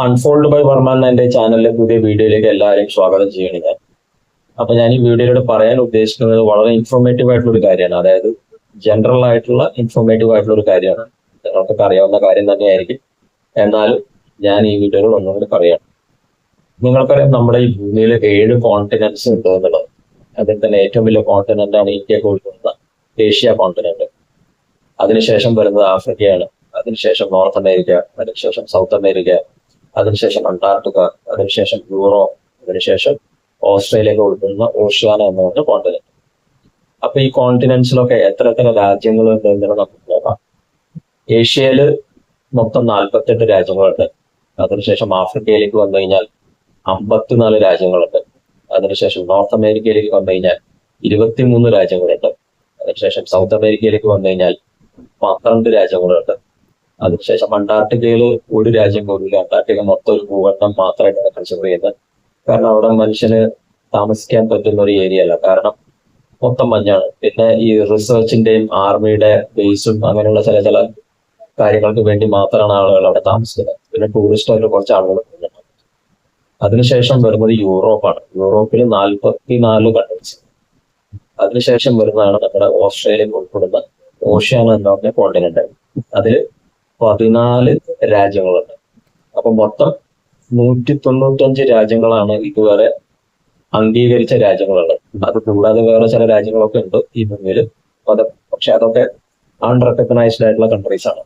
Unfold by Varma എന്ന എൻ്റെ ചാനലിലെ പുതിയ വീഡിയോയിലേക്ക് എല്ലാവരെയും സ്വാഗതം ചെയ്യണം ഞാൻ. അപ്പൊ ഞാൻ ഈ വീഡിയോയിലൂടെ പറയാൻ ഉദ്ദേശിക്കുന്നത് വളരെ ഇൻഫോർമേറ്റീവ് ആയിട്ടുള്ള ഒരു കാര്യമാണ്. അതായത് ജനറൽ ആയിട്ടുള്ള ഇൻഫോർമേറ്റീവ് ആയിട്ടുള്ള ഒരു കാര്യമാണ്. നിങ്ങൾക്കൊക്കെ അറിയാവുന്ന കാര്യം തന്നെയായിരിക്കും. എന്നാലും ഞാൻ ഈ വീഡിയോയിൽ ഒന്നുകൂടി പറയാം. നിങ്ങൾക്കറിയാം, നമ്മുടെ ഈ ഭൂമിയിൽ 7 കോണ്ടിനെന്റ്സ് ഉണ്ട് എന്നുള്ളത്. അതിൽ തന്നെ ഏറ്റവും വലിയ കോണ്ടിനെന്റ് ആണ് ഇന്ത്യക്ക് ഉൾപ്പെടുന്ന ഏഷ്യ കോണ്ടിനെന്റ്. അതിനുശേഷം വരുന്നത് ആഫ്രിക്കയാണ്. അതിനുശേഷം നോർത്ത് അമേരിക്ക, അതിനുശേഷം സൗത്ത് അമേരിക്ക, അതിനുശേഷം അന്റാർട്ടിക്ക, അതിനുശേഷം യൂറോപ്പ്, അതിനുശേഷം ഓസ്ട്രേലിയയൊക്കെ ഉൾപ്പെടുന്ന ഓഷ്യാന എന്ന് പറഞ്ഞ കോണ്ടിനെന്റ്. അപ്പൊ ഈ കോണ്ടിനെന്റ്സിലൊക്കെ എത്ര രാജ്യങ്ങളുണ്ട് എന്നുള്ളത് നമുക്ക് നോക്കാം. ഏഷ്യയില് മൊത്തം 48 രാജ്യങ്ങളുണ്ട്. അതിനുശേഷം ആഫ്രിക്കയിലേക്ക് വന്നു കഴിഞ്ഞാൽ 54 രാജ്യങ്ങളുണ്ട്. അതിനുശേഷം നോർത്ത് അമേരിക്കയിലേക്ക് വന്നു കഴിഞ്ഞാൽ 23 രാജ്യങ്ങളുണ്ട്. അതിനുശേഷം സൗത്ത് അമേരിക്കയിലേക്ക് വന്നു കഴിഞ്ഞാൽ 12 രാജ്യങ്ങളുണ്ട്. അതിനുശേഷം അന്റാർട്ടിക്കയിൽ ഒരു രാജ്യം പോലും. അന്റാർട്ടിക്ക മൊത്തം ഒരു ഭൂഖണ്ഡം മാത്രമായിട്ടാണ് കൺസിഡർ ചെയ്യുന്നത്. കാരണം അവിടെ മനുഷ്യന് താമസിക്കാൻ പറ്റുന്ന ഒരു ഏരിയ അല്ല. കാരണം മൊത്തം മഞ്ഞാണ്. പിന്നെ ഈ റിസർച്ചിന്റെയും ആർമിയുടെ ബേസും അങ്ങനെയുള്ള ചില കാര്യങ്ങൾക്ക് വേണ്ടി മാത്രമാണ് ആളുകൾ അവിടെ താമസിക്കുന്നത്. പിന്നെ ടൂറിസ്റ്റായിട്ട് കുറച്ച് ആളുകൾ വരുന്നുണ്ട്. അതിനുശേഷം വരുന്നത് യൂറോപ്പാണ്. യൂറോപ്പിൽ 44 കൺട്രീസ്. അതിനുശേഷം വരുന്നതാണ് നമ്മുടെ ഓസ്ട്രേലിയ ഉൾപ്പെടുന്ന ഓഷ്യാന എന്ന് പറഞ്ഞ കോണ്ടിനെന്റ്. അതിൽ 14 രാജ്യങ്ങളുണ്ട്. അപ്പൊ മൊത്തം 195 രാജ്യങ്ങളാണ് ഇതുവരെ അംഗീകരിച്ച രാജ്യങ്ങളുള്ളത്. അത് കൂടാതെ വേറെ ചില രാജ്യങ്ങളൊക്കെ ഉണ്ട് ഈ ഭൂമിയിൽ. പക്ഷെ അതൊക്കെ അൺറെക്കഗ്നൈസ്ഡ് ആയിട്ടുള്ള കൺട്രീസ് ആണ്.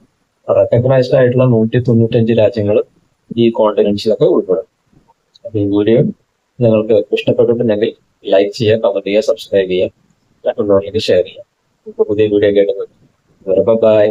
റെക്കഗ്നൈസ്ഡ് ആയിട്ടുള്ള 195 രാജ്യങ്ങൾ ഈ കോണ്ടിനെന്റ്സിലൊക്കെ ഉൾപ്പെടും. അപ്പൊ ഈ വീഡിയോ നിങ്ങൾക്ക് ഇഷ്ടപ്പെട്ടിട്ടുണ്ടെങ്കിൽ ലൈക്ക് ചെയ്യുക, കമന്റ് ചെയ്യുക, സബ്സ്ക്രൈബ് ചെയ്യുക, മറ്റുള്ളവരിലേക്ക് ഷെയർ ചെയ്യുക. പുതിയ വീഡിയോ കേട്ടത്. ബൈ.